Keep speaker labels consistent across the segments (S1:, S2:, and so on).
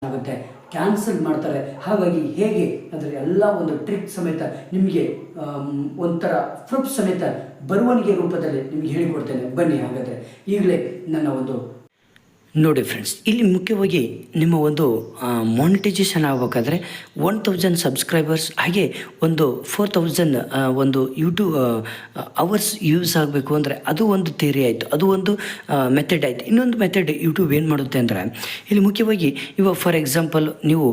S1: ಆಗುತ್ತೆ, ಕ್ಯಾನ್ಸಲ್ ಮಾಡ್ತಾರೆ. ಹಾಗಾಗಿ ಹೇಗೆ ಅದರ ಎಲ್ಲ ಒಂದು ಟ್ರಿಕ್ ಸಮೇತ ನಿಮಗೆ ಒಂಥರ ಪ್ರೂಫ್ ಸಮೇತ ಬರವಣಿಗೆ ರೂಪದಲ್ಲಿ ನಿಮಗೆ ಹೇಳಿಕೊಡ್ತೇನೆ. ಬನ್ನಿ ಹಾಗಾದರೆ ಈಗಲೇ ನನ್ನ ಒಂದು ನೋಡಿ ಫ್ರೆಂಡ್ಸ್, ಇಲ್ಲಿ ಮುಖ್ಯವಾಗಿ ನಿಮ್ಮ ಒಂದು ಮಾನಿಟೈಸೇಷನ್ ಆಗಬೇಕಾದ್ರೆ 1000 ಸಬ್ಸ್ಕ್ರೈಬರ್ಸ್ ಹಾಗೆ ಒಂದು 4000 ಒಂದು ಯೂಟ್ಯೂಬ್ ಅವರ್ಸ್ ಯೂಸ್ ಆಗಬೇಕು ಅಂದರೆ ಅದು ಒಂದು ಥಿಯರಿ ಆಯಿತು, ಅದು ಒಂದು ಮೆಥಡ್ ಆಯಿತು. ಇನ್ನೊಂದು ಮೆಥಡ್ ಯೂಟ್ಯೂಬ್ ಏನು ಮಾಡುತ್ತೆ ಅಂದರೆ ಇಲ್ಲಿ ಮುಖ್ಯವಾಗಿ ಇವಾಗ ಫಾರ್ ಎಕ್ಸಾಂಪಲ್ ನೀವು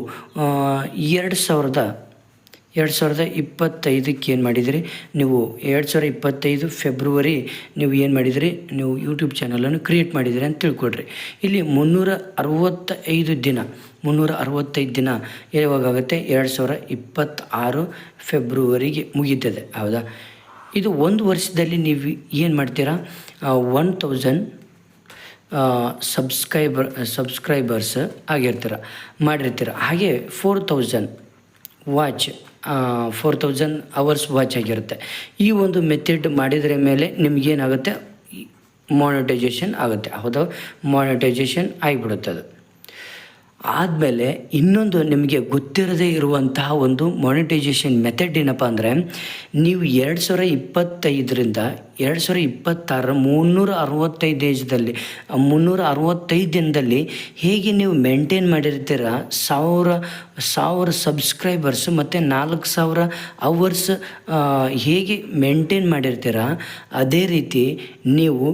S1: 2025ಕ್ಕೆ ಏನು ಮಾಡಿದಿರಿ ನೀವು 2025 ಫೆಬ್ರವರಿ ನೀವು ಏನು ಮಾಡಿದಿರಿ, ನೀವು ಯೂಟ್ಯೂಬ್ ಚಾನಲನ್ನು ಕ್ರಿಯೇಟ್ ಮಾಡಿದಿರಿ ಅಂತ ತಿಳ್ಕೊಳ್ರಿ. ಇಲ್ಲಿ 365 ದಿನ ಯಾವಾಗುತ್ತೆ, 2026 ಫೆಬ್ರವರಿಗೆ ಮುಗೀತದೆ. ಹೌದಾ? ಇದು ಒಂದು ವರ್ಷದಲ್ಲಿ ನೀವು ಏನು ಮಾಡ್ತೀರಾ, 1000 ಸಬ್ಸ್ಕ್ರೈಬರ್ಸ್ ಮಾಡಿರ್ತೀರ. ಹಾಗೆ 4000 ಅವರ್ಸ್ ವಾಚ್ ಆಗಿರುತ್ತೆ. ಈ ಒಂದು ಮೆಥಡ್ ಮಾಡಿದರೆ ಮೇಲೆ ನಿಮಗೇನಾಗುತ್ತೆ, ಮಾನಿಟೈಸೇಷನ್ ಆಗುತ್ತೆ. ಹೌದಾ? ಮಾನಿಟೈಸೇಷನ್ ಆಗಿಬಿಡುತ್ತೆ. ಅದು ಆದಮೇಲೆ ಇನ್ನೊಂದು ನಿಮಗೆ ಗೊತ್ತಿರದೇ ಇರುವಂತಹ ಒಂದು ಮಾನಿಟೈಸೇಷನ್ ಮೆಥಡ್ ಏನಪ್ಪ ಅಂದರೆ, ನೀವು 2025ರಿಂದ 2026 365 ದೇಶದಲ್ಲಿ 365 ದಿನದಲ್ಲಿ ಹೇಗೆ ನೀವು ಮೇಂಟೈನ್ ಮಾಡಿರ್ತೀರ 1000 ಸಬ್ಸ್ಕ್ರೈಬರ್ಸ್ ಮತ್ತು 4000 ಅವರ್ಸ್ ಹೇಗೆ ಮೇಂಟೈನ್ ಮಾಡಿರ್ತೀರ, ಅದೇ ರೀತಿ ನೀವು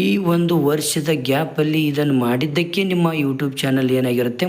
S1: ಈ ಒಂದು ವರ್ಷದ ಗ್ಯಾಪಲ್ಲಿ ಇದನ್ನು ಮಾಡಿದ್ದಕ್ಕೆ ನಿಮ್ಮ ಯೂಟ್ಯೂಬ್ ಚಾನಲ್ ಏನಾಗಿರುತ್ತೆ,